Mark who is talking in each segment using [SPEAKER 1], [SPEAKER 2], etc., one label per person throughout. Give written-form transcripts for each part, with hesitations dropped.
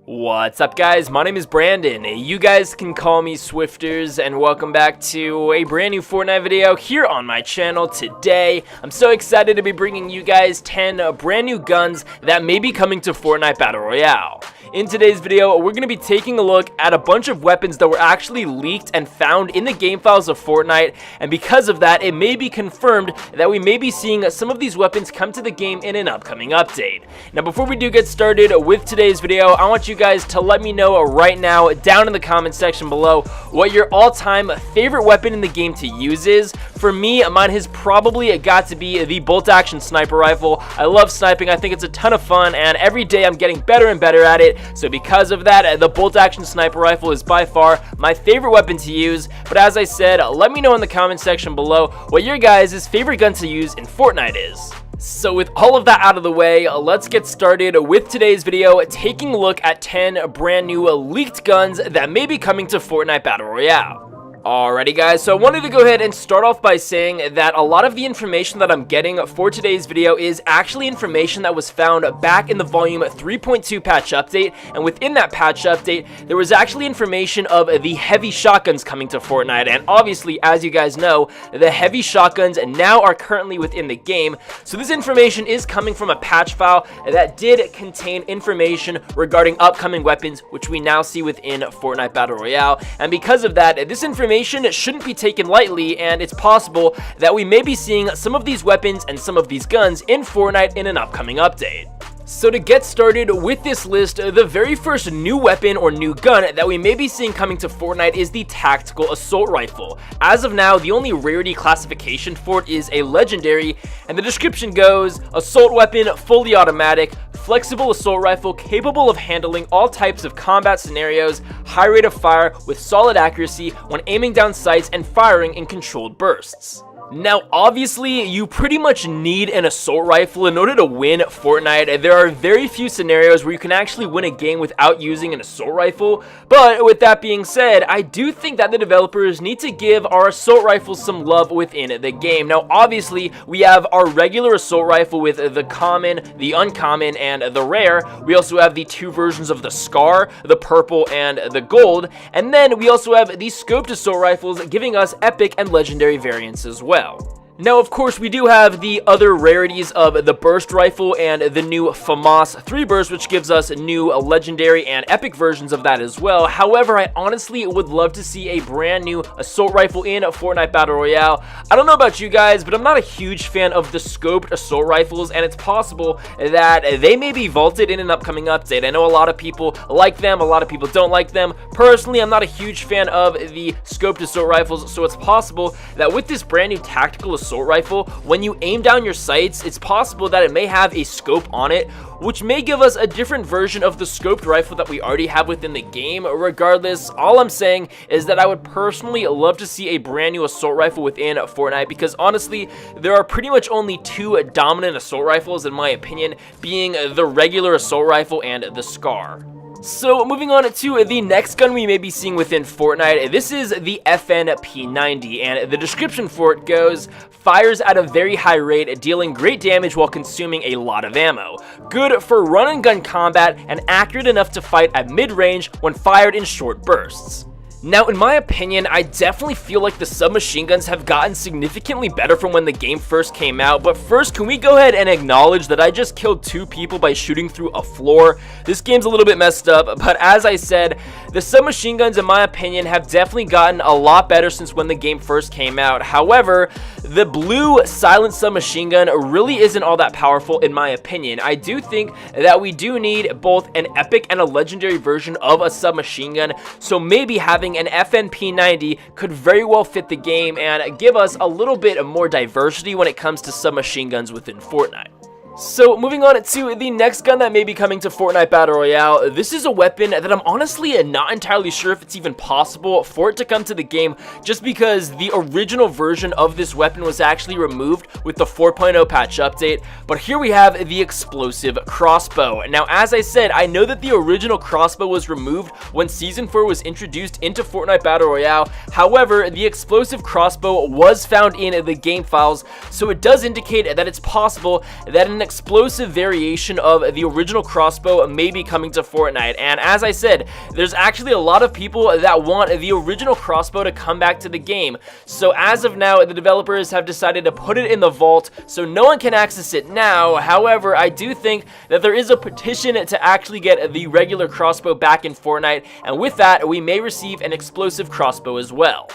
[SPEAKER 1] What's up, guys? My name is Brandon. You guys can call me Swifters, and welcome back to a brand new Fortnite video here on my channel. Today, I'm so excited to be bringing you guys 10 brand new guns that may be coming to Fortnite Battle Royale. In today's video, we're going to be taking a look at a bunch of weapons that were actually leaked and found in the game files of Fortnite, and because of that, it may be confirmed that we may be seeing some of these weapons come to the game in an upcoming update. Now, before we do get started with today's video, I want you guys to let me know right now down in the comment section below what your all-time favorite weapon in the game to use is. For me, mine has probably got to be the bolt-action sniper rifle. I love sniping. I think it's a ton of fun, and every day I'm getting better and better at it. So because of that, the bolt-action sniper rifle is by far my favorite weapon to use. But as I said, let me know in the comment section below what your guys' favorite gun to use in Fortnite is. So with all of that out of the way, let's get started with today's video, taking a look at 10 brand new leaked guns that may be coming to Fortnite Battle Royale. Alrighty, guys, so I wanted to go ahead and start off by saying that a lot of the information that I'm getting for today's video is actually information that was found back in the volume 3.2 patch update, and within that patch update there was actually information of the heavy shotguns coming to Fortnite. And obviously, as you guys know, the heavy shotguns now are currently within the game, so this information is coming from a patch file that did contain information regarding upcoming weapons, which we now see within Fortnite Battle Royale. And because of that, this information shouldn't be taken lightly, and it's possible that we may be seeing some of these weapons and some of these guns in Fortnite in an upcoming update. So to get started with this list, the very first new weapon or new gun that we may be seeing coming to Fortnite is the Tactical Assault Rifle. As of now, the only rarity classification for it is a legendary, and the description goes: assault weapon, fully automatic, flexible assault rifle capable of handling all types of combat scenarios, high rate of fire with solid accuracy when aiming down sights and firing in controlled bursts. Now, obviously, you pretty much need an assault rifle in order to win Fortnite. There are very few scenarios where you can actually win a game without using an assault rifle, but with that being said, I do think that the developers need to give our assault rifles some love within the game. Now, obviously, we have our regular assault rifle with the common, the uncommon, and the rare. We also have the two versions of the Scar, the purple and the gold, and then we also have the scoped assault rifles giving us epic and legendary variants as well. Now, of course, we do have the other rarities of the burst rifle and the new FAMAS 3 burst, which gives us new legendary and epic versions of that as well. However, I honestly would love to see a brand new assault rifle in Fortnite Battle Royale. I don't know about you guys, but I'm not a huge fan of the scoped assault rifles, and it's possible that they may be vaulted in an upcoming update. I know a lot of people like them, a lot of people don't like them. Personally, I'm not a huge fan of the scoped assault rifles, so it's possible that with this brand new tactical assault rifle, when you aim down your sights, it's possible that it may have a scope on it, which may give us a different version of the scoped rifle that we already have within the game. Regardless, all I'm saying is that I would personally love to see a brand new assault rifle within Fortnite, because honestly, there are pretty much only two dominant assault rifles in my opinion, being the regular assault rifle and the Scar. So moving on to the next gun we may be seeing within Fortnite, this is the FNP90, and the description for it goes: fires at a very high rate, dealing great damage while consuming a lot of ammo. Good for run and gun combat, and accurate enough to fight at mid-range when fired in short bursts. Now, in my opinion, I definitely feel like the submachine guns have gotten significantly better from when the game first came out, but first, can we go ahead and acknowledge that I just killed 2 people by shooting through a floor? This game's a little bit messed up, but as I said, the submachine guns, in my opinion, have definitely gotten a lot better since when the game first came out. However, the blue silent submachine gun really isn't all that powerful in my opinion. I do think that we do need both an epic and a legendary version of a submachine gun, so maybe having an FNP90 could very well fit the game and give us a little bit more diversity when it comes to submachine guns within Fortnite. So moving on to the next gun that may be coming to Fortnite Battle Royale, this is a weapon that I'm honestly not entirely sure if it's even possible for it to come to the game, just because the original version of this weapon was actually removed with the 4.0 patch update. But here we have the explosive crossbow. Now, as I said, I know that the original crossbow was removed when Season 4 was introduced into Fortnite Battle Royale. However, the explosive crossbow was found in the game files, so it does indicate that it's possible that an explosive variation of the original crossbow may be coming to Fortnite. And as I said, there's actually a lot of people that want the original crossbow to come back to the game. So as of now, the developers have decided to put it in the vault so no one can access it now. However, I do think that there is a petition to actually get the regular crossbow back in Fortnite, and with that, we may receive an explosive crossbow as well.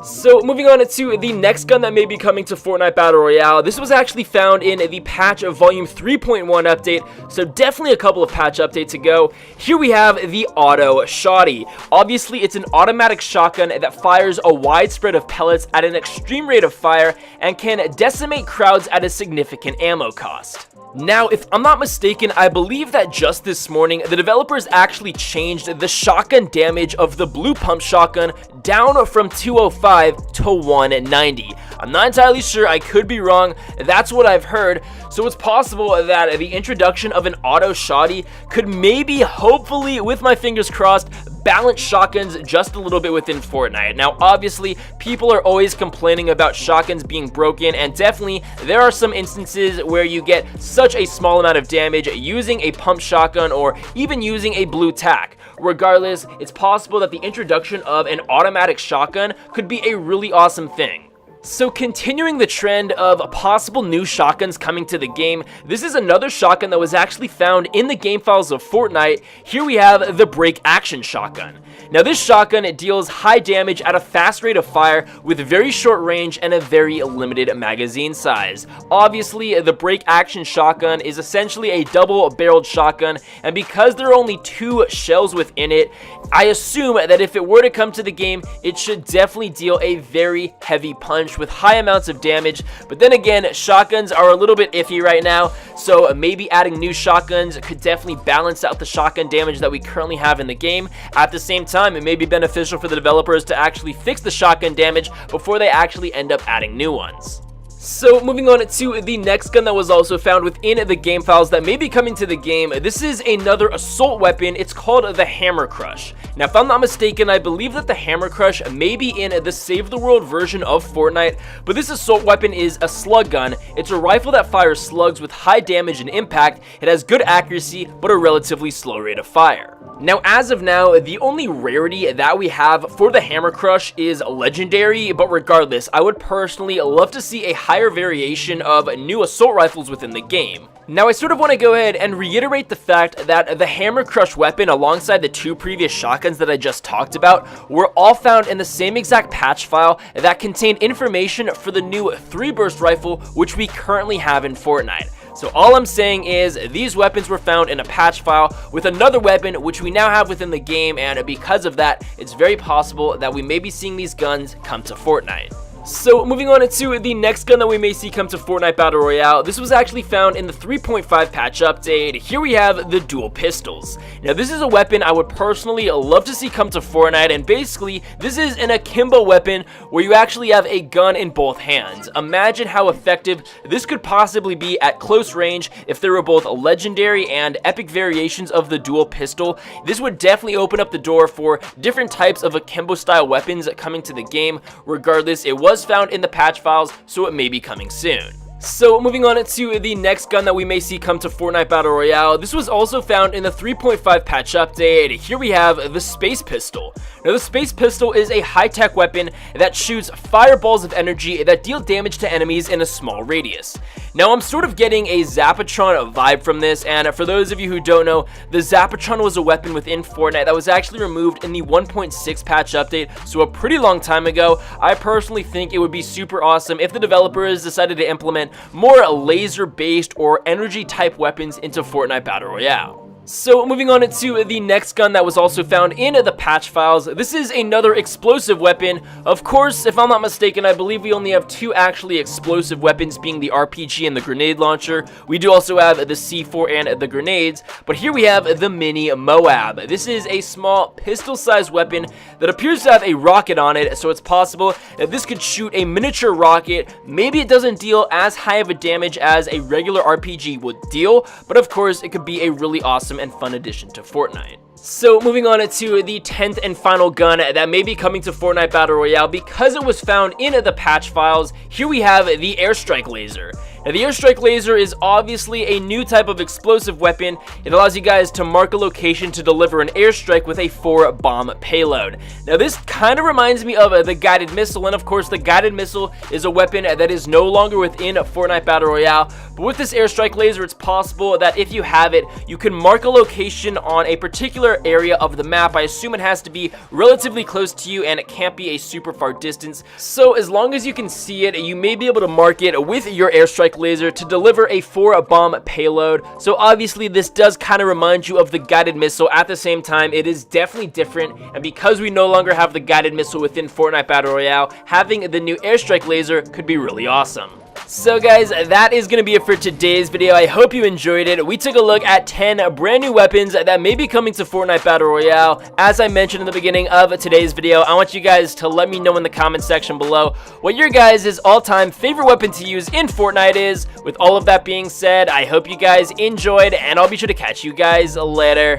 [SPEAKER 1] So moving on to the next gun that may be coming to Fortnite Battle Royale. This was actually found in the patch of volume 3.1 update, so definitely a couple of patch updates to go. Here we have the Auto Shotty. Obviously, it's an automatic shotgun that fires a wide spread of pellets at an extreme rate of fire and can decimate crowds at a significant ammo cost. Now, if I'm not mistaken, I believe that just this morning, the developers actually changed the shotgun damage of the blue pump shotgun down from 205 to 190. I'm not entirely sure, I could be wrong, that's what I've heard. So it's possible that the introduction of an auto shotty could maybe, hopefully, with my fingers crossed, balance shotguns just a little bit within Fortnite. Now, obviously, people are always complaining about shotguns being broken, and definitely there are some instances where you get such a small amount of damage using a pump shotgun or even using a blue tack. Regardless, it's possible that the introduction of an automatic shotgun could be a really awesome thing. So continuing the trend of possible new shotguns coming to the game, this is another shotgun that was actually found in the game files of Fortnite. Here we have the break action shotgun. Now this shotgun, it deals high damage at a fast rate of fire with very short range and a very limited magazine size. Obviously, the break action shotgun is essentially a double barreled shotgun, and because there are only 2 shells within it, I assume that if it were to come to the game, it should definitely deal a very heavy punch with high amounts of damage. But then again, shotguns are a little bit iffy right now, so maybe adding new shotguns could definitely balance out the shotgun damage that we currently have in the game. At the same time, it may be beneficial for the developers to actually fix the shotgun damage before they actually end up adding new ones. So moving on to the next gun that was also found within the game files that may be coming to the game. This is another assault weapon. It's called the Hammer Crush. Now, if I'm not mistaken, I believe that the Hammer Crush may be in the Save the World version of Fortnite, but this assault weapon is a slug gun. It's a rifle that fires slugs with high damage and impact. It has good accuracy, but a relatively slow rate of fire. Now, as of now, the only rarity that we have for the Hammer Crush is legendary, but regardless, I would personally love to see a higher variation of new assault rifles within the game. Now, I sort of want to go ahead and reiterate the fact that the Hammer Crush weapon, alongside the 2 previous shotguns that I just talked about, were all found in the same exact patch file that contained information for the new 3-burst rifle, which we currently have in Fortnite. So all I'm saying is these weapons were found in a patch file with another weapon which we now have within the game, and because of that, it's very possible that we may be seeing these guns come to Fortnite. So moving on to the next gun that we may see come to Fortnite Battle Royale. This was actually found in the 3.5 patch update. Here we have the dual pistols. Now this is a weapon I would personally love to see come to Fortnite, and basically this is an akimbo weapon where you actually have a gun in both hands. Imagine how effective this could possibly be at close range if there were both legendary and epic variations of the dual pistol. This would definitely open up the door for different types of akimbo style weapons coming to the game. Regardless, it was found in the patch files, so it may be coming soon. So moving on to the next gun that we may see come to Fortnite Battle Royale. This was also found in the 3.5 patch update. Here we have the Space Pistol. Now the Space Pistol is a high-tech weapon that shoots fireballs of energy that deal damage to enemies in a small radius. Now I'm sort of getting a Zapatron vibe from this, and for those of you who don't know, the Zapatron was a weapon within Fortnite that was actually removed in the 1.6 patch update, so a pretty long time ago. I personally think it would be super awesome if the developers decided to implement more laser-based or energy-type weapons into Fortnite Battle Royale. So moving on to the next gun that was also found in the patch files. This is another explosive weapon. Of course, if I'm not mistaken, I believe we only have 2 actually explosive weapons, being the RPG and the grenade launcher. We do also have the C4 and the grenades, but here we have the Mini Moab. This is a small pistol-sized weapon that appears to have a rocket on it, so it's possible that this could shoot a miniature rocket. Maybe it doesn't deal as high of a damage as a regular RPG would deal, but of course, it could be a really awesome and fun addition to Fortnite. So moving on to the 10th and final gun that may be coming to Fortnite Battle Royale because it was found in the patch files. Here we have the Airstrike Laser. Now Now, the airstrike laser is obviously a new type of explosive weapon. It allows you guys to mark a location to deliver an airstrike with a 4-bomb payload. Now, this kind of reminds me of the guided missile, and of course, the guided missile is a weapon that is no longer within Fortnite Battle Royale. But with this airstrike laser, it's possible that if you have it, you can mark a location on a particular area of the map. I assume it has to be relatively close to you, and it can't be a super far distance. So as long as you can see it, you may be able to mark it with your airstrike laser to deliver a 4-bomb payload. So obviously this does kind of remind you of the guided missile. At the same time, it is definitely different, and because we no longer have the guided missile within Fortnite Battle Royale, having the new airstrike laser could be really awesome. So guys, that is going to be it for today's video. I hope you enjoyed it. We took a look at 10 brand new weapons that may be coming to Fortnite Battle Royale. As I mentioned in the beginning of today's video, I want you guys to let me know in the comment section below what your guys' all-time favorite weapon to use in Fortnite is. With all of that being said, I hope you guys enjoyed, and I'll be sure to catch you guys later.